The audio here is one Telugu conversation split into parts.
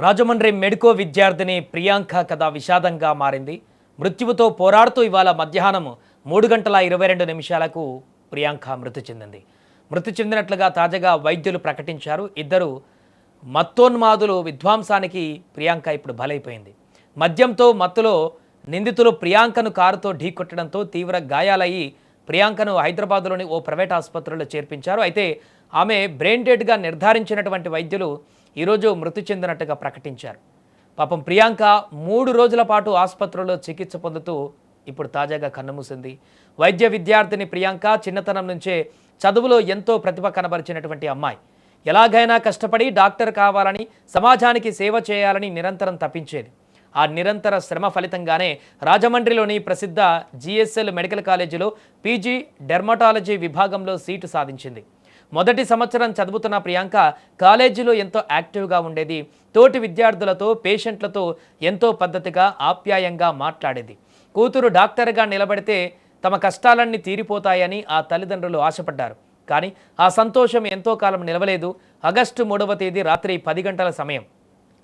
రాజమండ్రి మెడికో విద్యార్థిని ప్రియాంక కథ విషాదంగా మారింది. మృత్యువుతో పోరాడుతూ ఇవాళ మధ్యాహ్నం 3:22 ప్రియాంక మృతి చెందింది. మృతి చెందినట్లుగా తాజాగా వైద్యులు ప్రకటించారు. ఇద్దరు మత్తోన్మాదులు విధ్వంసానికి ప్రియాంక ఇప్పుడు బలైపోయింది. మద్యంతో మత్తులో నిందితులు ప్రియాంకను కారుతో ఢీకొట్టడంతో తీవ్ర గాయాలయ్యి ప్రియాంకను హైదరాబాద్లోని ఓ ప్రైవేట్ ఆసుపత్రిలో చేర్పించారు. అయితే ఆమె బ్రెయిన్ డెడ్గా నిర్ధారించినటువంటి వైద్యులు ఈరోజు మృతి చెందినట్టుగా ప్రకటించారు. పాపం ప్రియాంక 3 రోజుల పాటు ఆసుపత్రిలో చికిత్స పొందుతూ ఇప్పుడు తాజాగా కన్నుమూసింది. వైద్య విద్యార్థిని ప్రియాంక చిన్నతనం నుంచే చదువులో ఎంతో ప్రతిభ కనబరిచినటువంటి అమ్మాయి. ఎలాగైనా కష్టపడి డాక్టర్ కావాలని, సమాజానికి సేవ చేయాలని నిరంతరం తప్పించేది. ఆ నిరంతర శ్రమ ఫలితంగానే రాజమండ్రిలోని ప్రసిద్ధ జిఎస్ఎల్ మెడికల్ కాలేజీలో పీజీ డెర్మటాలజీ విభాగంలో సీటు సాధించింది. మొదటి సంవత్సరం చదువుతున్న ప్రియాంక కాలేజీలో ఎంతో యాక్టివ్గా ఉండేది. తోటి విద్యార్థులతో, పేషెంట్లతో ఎంతో పద్ధతిగా, ఆప్యాయంగా మాట్లాడేది. కూతురు డాక్టర్గా నిలబడితే తమ కష్టాలన్నీ తీరిపోతాయని ఆ తల్లిదండ్రులు ఆశపడ్డారు. కానీ ఆ సంతోషం ఎంతో కాలం నిలవలేదు. ఆగస్టు 3వ తేదీ రాత్రి 10 గంటల సమయం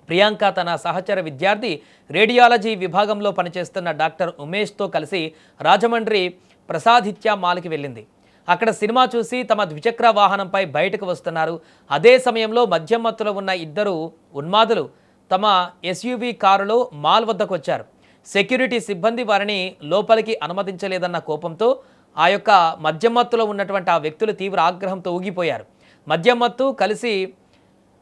ప్రియాంక తన సహచర విద్యార్థి, రేడియాలజీ విభాగంలో పనిచేస్తున్న డాక్టర్ ఉమేష్తో కలిసి రాజమండ్రి ప్రసాదిత్య మాల్కి వెళ్ళింది. అక్కడ సినిమా చూసి తమ ద్విచక్ర వాహనంపై బయటకు వస్తున్నారు. అదే సమయంలో మద్యం మత్తులో ఉన్న ఇద్దరు ఉన్మాదులు తమ ఎస్యూవీ కారులో మాల్ వద్దకు వచ్చారు. సెక్యూరిటీ సిబ్బంది వారిని లోపలికి అనుమతించలేదన్న కోపంతో ఆ యొక్క మద్యం మత్తులో ఉన్నటువంటి ఆ వ్యక్తులు తీవ్ర ఆగ్రహంతో ఊగిపోయారు. మద్యం మత్తు కలిసి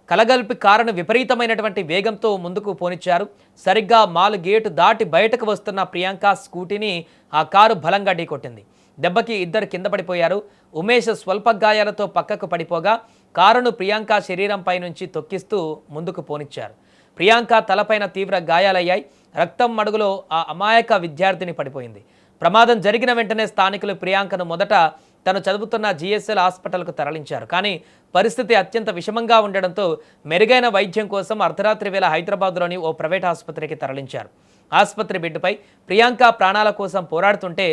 కలగలిపి కారును విపరీతమైనటువంటి వేగంతో ముందుకు పోనిచ్చారు. సరిగ్గా మాల్ గేటు దాటి బయటకు వస్తున్న ప్రియాంక స్కూటీని ఆ కారు బలంగా ఢీకొట్టింది. దెబ్బకి ఇద్దరు కింద పడిపోయారు. ఉమేష్ స్వల్ప గాయాలతో పక్కకు పడిపోగా కారును ప్రియాంక శరీరంపై నుంచి తొక్కిస్తూ ముందుకు పోనిచ్చారు. ప్రియాంక తలపైన తీవ్ర గాయాలయ్యాయి. రక్తం మడుగులో ఆ అమాయక విద్యార్థిని పడిపోయింది. ప్రమాదం జరిగిన వెంటనే స్థానికులు ప్రియాంకను మొదట తను చదువుతున్న జిఎస్ఎల్ హాస్పిటల్కు తరలించారు. కానీ పరిస్థితి అత్యంత విషమంగా ఉండడంతో మెరుగైన వైద్యం కోసం అర్ధరాత్రి వేళ హైదరాబాద్లోని ఓ ప్రైవేట్ ఆసుపత్రికి తరలించారు. ఆసుపత్రి బెడ్డుపై ప్రియాంక ప్రాణాల కోసం పోరాడుతుంటే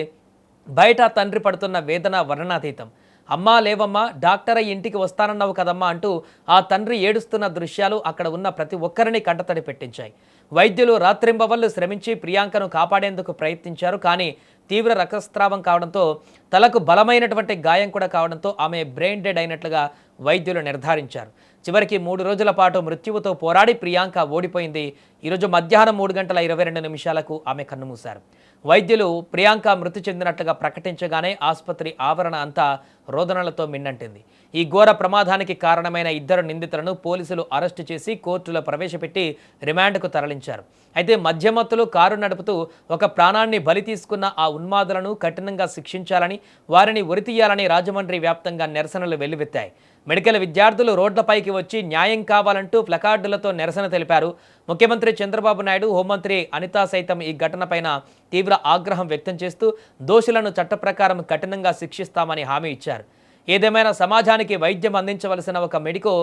బయట తండ్రి పడుతున్న వేదన వర్ణనాతీతం. అమ్మా లేవమ్మా, డాక్టర్ అయ్యి ఇంటికి వస్తానన్నావు కదమ్మా అంటూ ఆ తండ్రి ఏడుస్తున్న దృశ్యాలు అక్కడ ఉన్న ప్రతి ఒక్కరిని కంటతడి పెట్టించాయి. వైద్యులు రాత్రింబవళ్లు శ్రమించి ప్రియాంకను కాపాడేందుకు ప్రయత్నించారు. కానీ తీవ్ర రక్తస్రావం కావడంతో, తలకు బలమైనటువంటి గాయం కూడా కావడంతో ఆమె బ్రెయిన్ డెడ్ అయినట్లుగా వైద్యులు నిర్ధారించారు. చివరికి 3 రోజుల పాటు మృత్యువుతో పోరాడి ప్రియాంక ఓడిపోయింది. ఈరోజు మధ్యాహ్నం 3:22 ఆమె కన్నుమూశారు. వైద్యులు ప్రియాంక మృతి చెందినట్లుగా ప్రకటించగానే ఆసుపత్రి ఆవరణ అంతా రోదనలతో మిన్నంటింది. ఈ ఘోర ప్రమాదానికి కారణమైన ఇద్దరు నిందితులను పోలీసులు అరెస్టు చేసి కోర్టులో ప్రవేశపెట్టి రిమాండ్కు తరలించారు. అయితే మధ్యమత్తులు కారు నడుపుతూ ఒక ప్రాణాన్ని బలి తీసుకున్న ఆ ఉన్మాదులను కఠినంగా శిక్షించాలని, వారిని ఉరితీయాలని రాజమండ్రి వ్యాప్తంగా నిరసనలు వెల్లువెత్తాయి. మెడికల్ విద్యార్థులు రోడ్లపైకి వచ్చి న్యాయం కావాలంటూ ప్లకార్డులతో నిరసన తెలిపారు. ముఖ్యమంత్రి చంద్రబాబు నాయుడు, హోంమంత్రి అనిత సైతం ఈ ఘటనపైన తీవ్ర ఆగ్రహం వ్యక్తం చేస్తూ దోషులను చట్టప్రకారం కఠినంగా శిక్షిస్తామని హామీ ఇచ్చారు. ఏదేమైనా సమాజానికి వైద్యం అందించవలసిన ఒక మెడికో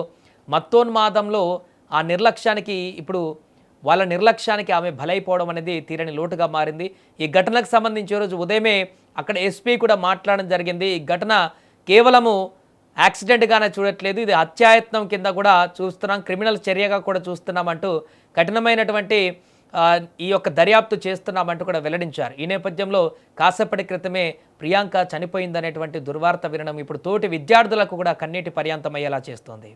మత్తోన్మాదంలో ఆ నిర్లక్ష్యానికి ఇప్పుడు వాళ్ళ నిర్లక్ష్యానికి ఆమె బలైపోవడం అనేది తీరని లోటుగా మారింది. ఈ ఘటనకు సంబంధించి రోజు ఉదయమే అక్కడ ఎస్పీ కూడా మాట్లాడడం జరిగింది. ఈ ఘటన కేవలము యాక్సిడెంట్గానే చూడట్లేదు, ఇది హత్యాయత్నం కింద కూడా చూస్తున్నాం, క్రిమినల్ చర్యగా కూడా చూస్తున్నామంటూ కఠినమైనటువంటి ఈ యొక్క దర్యాప్తు చేస్తున్నామంటూ కూడా వెల్లడించారు. ఈ నేపథ్యంలో కాసేపటి క్రితమే ప్రియాంక చనిపోయిందనేటువంటి దుర్వార్త వినడం ఇప్పుడు తోటి విద్యార్థులకు కూడా కన్నీటి పర్యాంతమయ్యేలా చేస్తోంది.